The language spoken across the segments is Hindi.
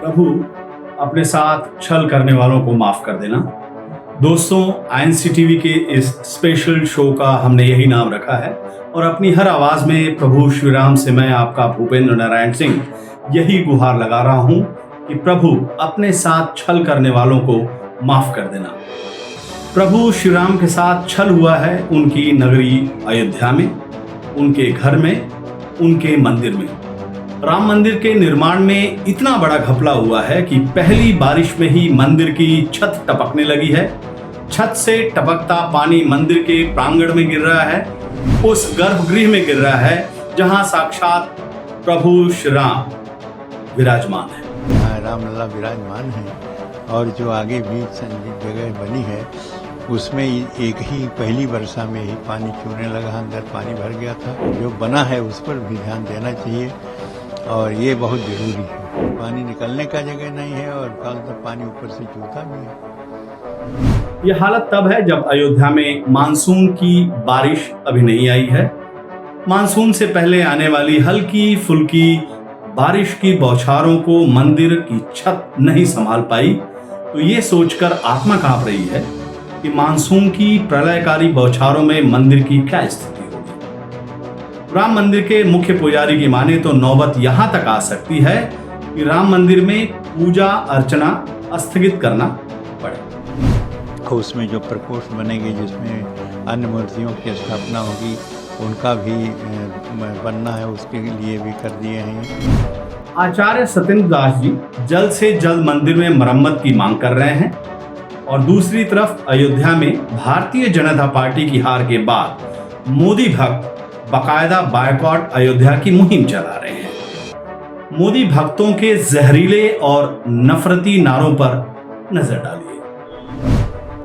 प्रभु अपने साथ छल करने वालों को माफ कर देना। दोस्तों, आईएनसी टीवी के इस स्पेशल शो का हमने यही नाम रखा है और अपनी हर आवाज में प्रभु श्री राम से मैं आपका भूपेंद्र नारायण सिंह यही गुहार लगा रहा हूं कि प्रभु अपने साथ छल करने वालों को माफ कर देना। प्रभु श्री राम के साथ छल हुआ है उनकी नगरी अयोध्या में, उनके घर में, उनके मंदिर में। राम मंदिर के निर्माण में इतना बड़ा घपला हुआ है कि पहली बारिश में ही मंदिर की छत टपकने लगी है। छत से टपकता पानी मंदिर के प्रांगण में गिर रहा है, उस गर्भगृह में गिर रहा है जहां साक्षात प्रभु श्री राम विराजमान है। यहाँ रामलला विराजमान है और जो आगे भी जगह बनी है उसमें एक ही पहली वर्षा में ही पानी चूने लगा, अंदर पानी भर गया था। जो बना है उस पर भी ध्यान देना चाहिए और ये बहुत जरूरी है। पानी निकलने का जगह नहीं है और कल तक पानी ऊपर से चूता भी है। यह हालत तब है जब अयोध्या में मानसून की बारिश अभी नहीं आई है। मानसून से पहले आने वाली हल्की फुल्की बारिश की बौछारों को मंदिर की छत नहीं संभाल पाई, तो ये सोचकर आत्मा कांप रही है कि मानसून की प्रलयकारी बौछारों में मंदिर की क्या स्थिति होगी। राम मंदिर के मुख्य पुजारी की माने तो नौबत यहां तक आ सकती है कि राम मंदिर में पूजा अर्चना स्थगित करना पड़े। उसमें जो प्रकोष्ठ बनेंगे जिसमें अन्य मूर्तियों की स्थापना होगी उनका भी बनना है, उसके लिए भी कर दिए हैं। आचार्य सत्येंद्र दास जी जल्द से जल्द मंदिर में मरम्मत की मांग कर रहे हैं और दूसरी तरफ अयोध्या में भारतीय जनता पार्टी की हार के बाद मोदी भक्त बाकायदा बायकॉट अयोध्या की मुहिम चला रहे हैं। मोदी भक्तों के जहरीले और नफरती नारों पर नजर डालिए।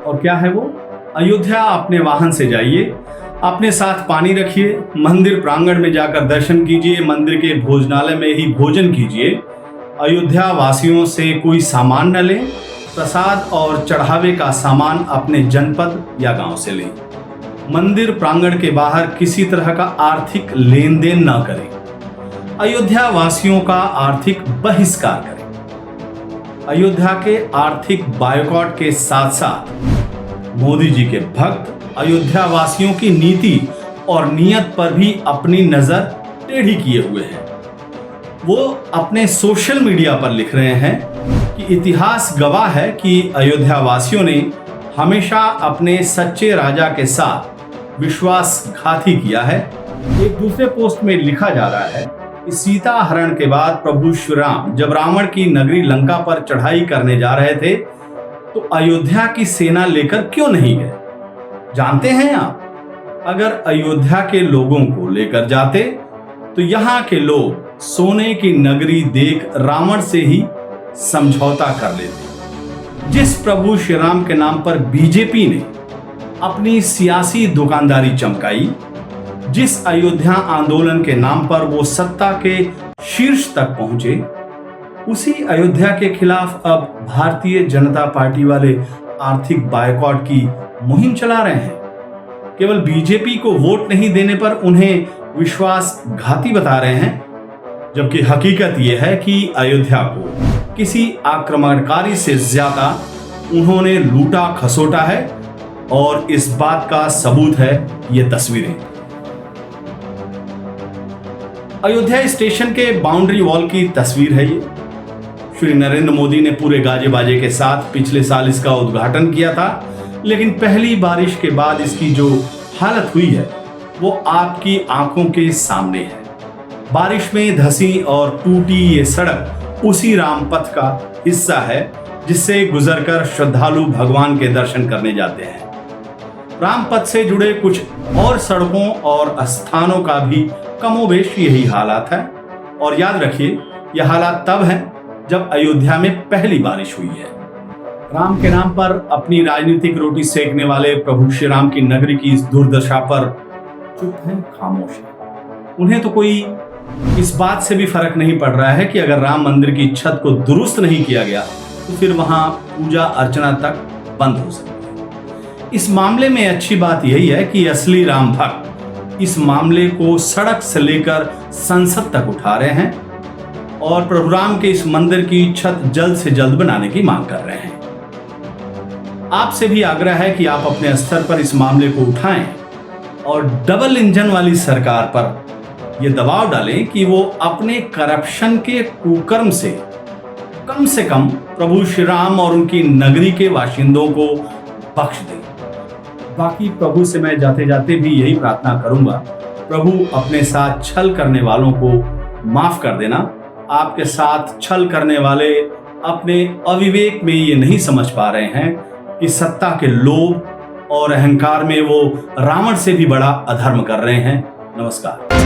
और क्या है वो? अयोध्या अपने वाहन से जाइए, अपने साथ पानी रखिए, मंदिर प्रांगण में जाकर दर्शन कीजिए, मंदिर के भोजनालय में ही भोजन कीजिए। अयोध्या वासियों से कोई सामान न लें, प्रसाद और चढ़ावे का सामान अपने जनपद या गांव से लें। मंदिर प्रांगण के बाहर किसी तरह का आर्थिक लेन देन न करें। अयोध्या वासियों का आर्थिक बहिष्कार करें। अयोध्या के आर्थिक बायकॉट के साथ साथ मोदी जी के भक्त अयोध्या वासियों की नीति और नियत पर भी अपनी नजर टेढ़ी किए हुए हैं। वो अपने सोशल मीडिया पर लिख रहे हैं कि इतिहास गवाह है कि अयोध्या वासियों ने हमेशा अपने सच्चे राजा के साथ विश्वासघाती किया है। एक दूसरे पोस्ट में लिखा जा रहा है कि सीता हरण के बाद प्रभु श्री राम जब रावण की नगरी लंका पर चढ़ाई करने जा रहे थे तो अयोध्या की सेना लेकर क्यों नहीं गए? जानते हैं आप, अगर अयोध्या के लोगों को लेकर जाते तो यहाँ के लोग सोने की नगरी देख रावण से ही समझौता कर लेते। जिस प्रभु श्री राम के नाम पर बीजेपी ने अपनी सियासी दुकानदारी चमकाई, जिस अयोध्या आंदोलन के नाम पर वो सत्ता के शीर्ष तक पहुंचे, उसी अयोध्या के खिलाफ अब भारतीय जनता पार्टी वाले आर्थिक बायकॉट की मुहिम चला रहे हैं। केवल बीजेपी को वोट नहीं देने पर उन्हें विश्वासघाती बता रहे हैं, जबकि हकीकत यह है कि अयोध्या को किसी आक्रमणकारी से ज्यादा उन्होंने लूटा खसोटा है और इस बात का सबूत है ये तस्वीरें। अयोध्या स्टेशन के बाउंड्री वॉल की तस्वीर है ये। श्री नरेंद्र मोदी ने पूरे गाजे बाजे के साथ पिछले साल इसका उद्घाटन किया था, लेकिन पहली बारिश के बाद इसकी जो हालत हुई है वो आपकी आंखों के सामने है। बारिश में धंसी और टूटी ये सड़क उसी रामपथ का हिस्सा है जिससे गुजरकर श्रद्धालु भगवान के दर्शन करने जाते हैं। रामपथ से जुड़े कुछ और सड़कों और स्थानों का भी कमोबेश यही हालात है। और याद रखिए, यह हालात तब है जब अयोध्या में पहली बारिश हुई है। राम के नाम पर अपनी राजनीतिक रोटी सेकने वाले प्रभु श्री राम की नगरी की इस दुर्दशा पर चुप है, खामोश है। उन्हें तो कोई इस बात से भी फर्क नहीं पड़ रहा है कि अगर राम मंदिर की छत को दुरुस्त नहीं किया गया तो फिर वहां पूजा अर्चना तक बंद हो सकती है। इस मामले में अच्छी बात यही है कि असली राम भक्त इस मामले को सड़क से लेकर संसद तक उठा रहे हैं और प्रभु राम के इस मंदिर की छत जल्द से जल्द बनाने की मांग कर रहे हैं। आपसे भी आग्रह है कि आप अपने स्तर पर इस मामले को उठाएं और डबल इंजन वाली सरकार पर यह दबाव डालें कि वो अपने करप्शन के कुकर्म से कम प्रभु श्री राम और उनकी नगरी के बाशिंदों को बख्श दें। बाकी प्रभु से मैं जाते जाते भी यही प्रार्थना करूंगा, प्रभु अपने साथ छल करने वालों को माफ कर देना। आपके साथ छल करने वाले अपने अविवेक में ये नहीं समझ पा रहे हैं कि सत्ता के लोभ और अहंकार में वो रावण से भी बड़ा अधर्म कर रहे हैं। नमस्कार।